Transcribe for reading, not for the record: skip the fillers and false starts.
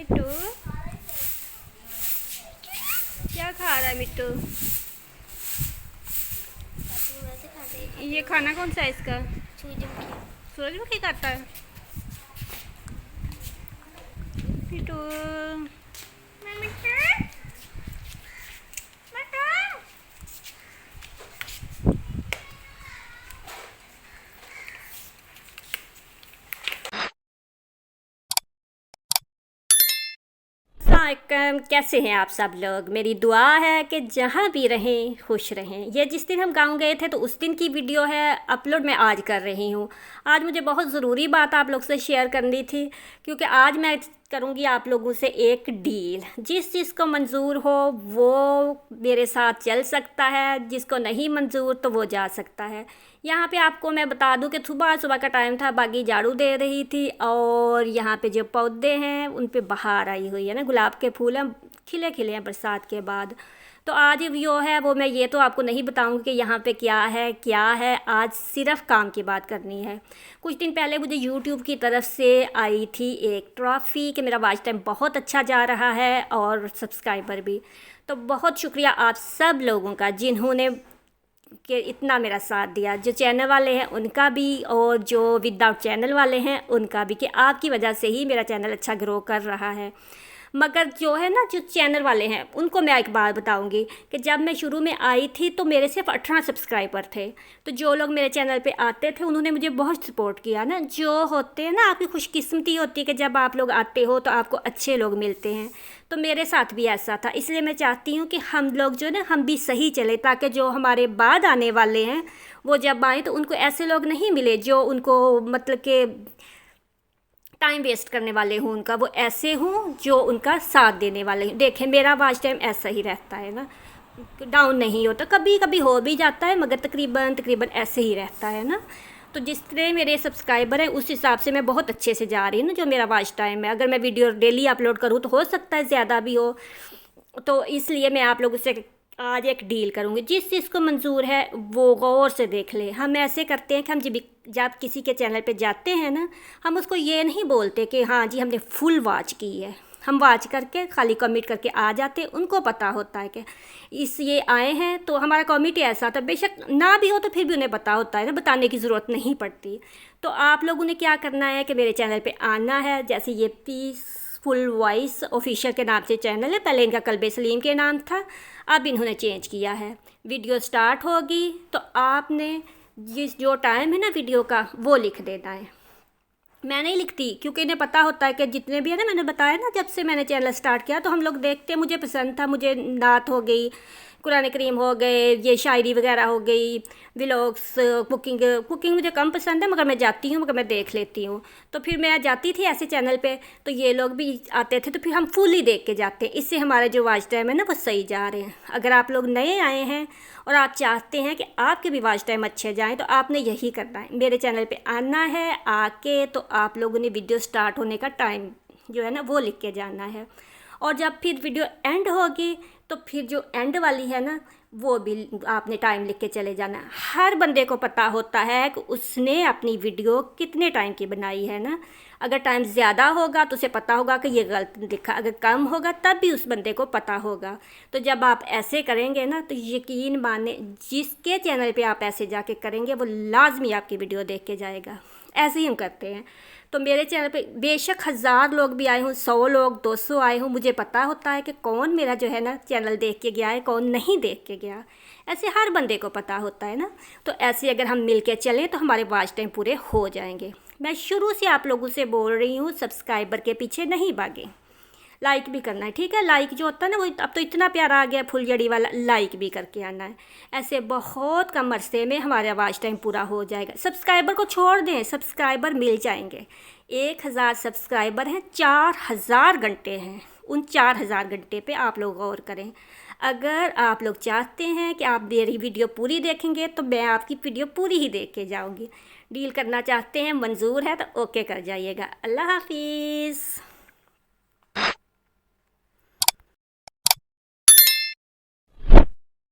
मिट्टू क्या खा रहा है मिट्टू? ये खाना कौन सा है इसका? सूरजमुखी खाता है मिट्टू। अस्सलाम, कैसे हैं आप सब लोग? मेरी दुआ है कि जहाँ भी रहें खुश रहें। ये जिस दिन हम गांव गए थे तो उस दिन की वीडियो है, अपलोड मैं आज कर रही हूँ। आज मुझे बहुत ज़रूरी बात आप लोग से शेयर करनी थी, क्योंकि आज मैं करूँगी आप लोगों से एक डील। जिस जिसको मंजूर हो वो मेरे साथ चल सकता है, जिसको नहीं मंजूर तो वो जा सकता है। यहाँ पे आपको मैं बता दूँ कि सुबह सुबह का टाइम था, बागी झाड़ू दे रही थी और यहाँ पे जो पौधे हैं उन पे बहार आई हुई है ना, गुलाब के फूल हैं, खिले खिले हैं बरसात के बाद। तो आज जो है वो मैं ये तो आपको नहीं बताऊंगी कि यहाँ पे क्या है। आज सिर्फ काम की बात करनी है। कुछ दिन पहले मुझे यूट्यूब की तरफ से आई थी एक ट्रॉफ़ी कि मेरा वॉच टाइम बहुत अच्छा जा रहा है और सब्सक्राइबर भी। तो बहुत शुक्रिया आप सब लोगों का जिन्होंने कि इतना मेरा साथ दिया, जो चैनल वाले हैं उनका भी और जो विदाउट चैनल वाले हैं उनका भी, कि आपकी वजह से ही मेरा चैनल अच्छा ग्रो कर रहा है। मगर जो है ना, जो चैनल वाले हैं उनको मैं एक बात बताऊंगी कि जब मैं शुरू में आई थी तो मेरे सिर्फ 18 सब्सक्राइबर थे। तो जो लोग मेरे चैनल पे आते थे उन्होंने मुझे बहुत सपोर्ट किया ना। जो होते हैं ना, आपकी खुशकिस्मती होती है कि जब आप लोग आते हो तो आपको अच्छे लोग मिलते हैं। तो मेरे साथ भी ऐसा था, इसलिए मैं चाहती हूँ कि हम लोग जो ना, हम भी सही चले, ताकि जो हमारे बाद आने वाले हैं वो जब आए तो उनको ऐसे लोग नहीं मिले जो उनको मतलब कि टाइम वेस्ट करने वाले हों उनका, वो ऐसे हों जो उनका साथ देने वाले हों। देखें मेरा वॉच टाइम ऐसा ही रहता है ना, डाउन नहीं होता, कभी कभी हो भी जाता है मगर तकरीबन ऐसे ही रहता है ना। तो जिस तरह मेरे सब्सक्राइबर हैं उस हिसाब से मैं बहुत अच्छे से जा रही हूँ ना। जो मेरा वॉच टाइम है, अगर मैं वीडियो डेली अपलोड करूँ तो हो सकता है ज़्यादा भी हो। तो इसलिए मैं आप लोगों से आज एक डील करूँगी, जिस चीज़ को मंजूर है वो गौर से देख ले। हम ऐसे करते हैं कि हम जब किसी के चैनल पे जाते हैं ना, हम उसको ये नहीं बोलते कि हाँ जी हमने फुल वॉच की है। हम वॉच करके खाली कमिट करके आ जाते। उनको पता होता है कि इस ये आए हैं तो हमारा कमिट ऐसा था, बेशक ना भी हो तो फिर भी उन्हें पता होता है ना, बताने की ज़रूरत नहीं पड़ती। तो आप लोगों ने क्या करना है कि मेरे चैनल पे आना है। जैसे ये पीसफुल वॉइस ऑफिशियल के नाम से चैनल है, पहले इनका कल्बे सलीम के नाम था, अब इन्होंने चेंज किया है। वीडियो स्टार्ट होगी तो आपने जो टाइम है ना वीडियो का वो लिख देना है। मैं नहीं लिखती क्योंकि इन्हें पता होता है कि जितने भी है ना, मैंने बताया ना जब से मैंने चैनल स्टार्ट किया तो हम लोग देखते, मुझे पसंद था। मुझे नात हो गई, कुरान करीम हो गए, ये शायरी वगैरह हो गई, व्लॉग्स, कुकिंग मुझे कम पसंद है मगर मैं जाती हूँ, मगर मैं देख लेती हूँ। तो फिर मैं जाती थी ऐसे चैनल पे, तो ये लोग भी आते थे तो फिर हम फुल ही देख के जाते हैं। इससे हमारे जो वॉच टाइम है ना वो सही जा रहे हैं। अगर आप लोग नए आए हैं और आप चाहते हैं कि आपके भी वॉच टाइम अच्छे जाएँ तो आपने यही करना है, मेरे चैनल पर आना है। आके तो आप लोगों ने वीडियो स्टार्ट होने का टाइम जो है ना वो लिख के जाना है। और जब फिर वीडियो एंड होगी तो फिर जो एंड वाली है ना वो भी आपने टाइम लिख के चले जाना। हर बंदे को पता होता है कि उसने अपनी वीडियो कितने टाइम की बनाई है ना। अगर टाइम ज़्यादा होगा तो उसे पता होगा कि ये गलत लिखा, अगर कम होगा तब भी उस बंदे को पता होगा। तो जब आप ऐसे करेंगे ना तो यकीन माने जिसके चैनल पे आप ऐसे जाके करेंगे वो लाजमी आपकी वीडियो देख के जाएगा। ऐसे ही हम करते हैं। तो मेरे चैनल पे बेशक 1000 लोग भी आए हों, 100 लोग, 200 आए हों, मुझे पता होता है कि कौन मेरा जो है ना चैनल देख के गया है, कौन नहीं देख के गया। ऐसे हर बंदे को पता होता है ना। तो ऐसे अगर हम मिल के चलें तो हमारे वॉच टाइम पूरे हो जाएंगे। मैं शुरू से आप लोगों से बोल रही हूँ, सब्सक्राइबर के पीछे नहीं भागें। लाइक भी करना है, ठीक है। लाइक जो होता है ना वो अब तो इतना प्यारा आ गया फुलझड़ी वाला, लाइक भी करके आना है। ऐसे बहुत कम अरसे में हमारा वॉच टाइम पूरा हो जाएगा। सब्सक्राइबर को छोड़ दें, सब्सक्राइबर मिल जाएंगे। 1000 सब्सक्राइबर हैं, 4000 घंटे हैं। उन 4000 घंटे पे आप लोग गौर करें। अगर आप लोग चाहते हैं कि आप मेरी वीडियो पूरी देखेंगे तो मैं आपकी वीडियो पूरी ही देख के जाऊँगी। डील करना चाहते हैं, मंजूर है तो ओके कर जाइएगा। अल्लाह हाफिज़।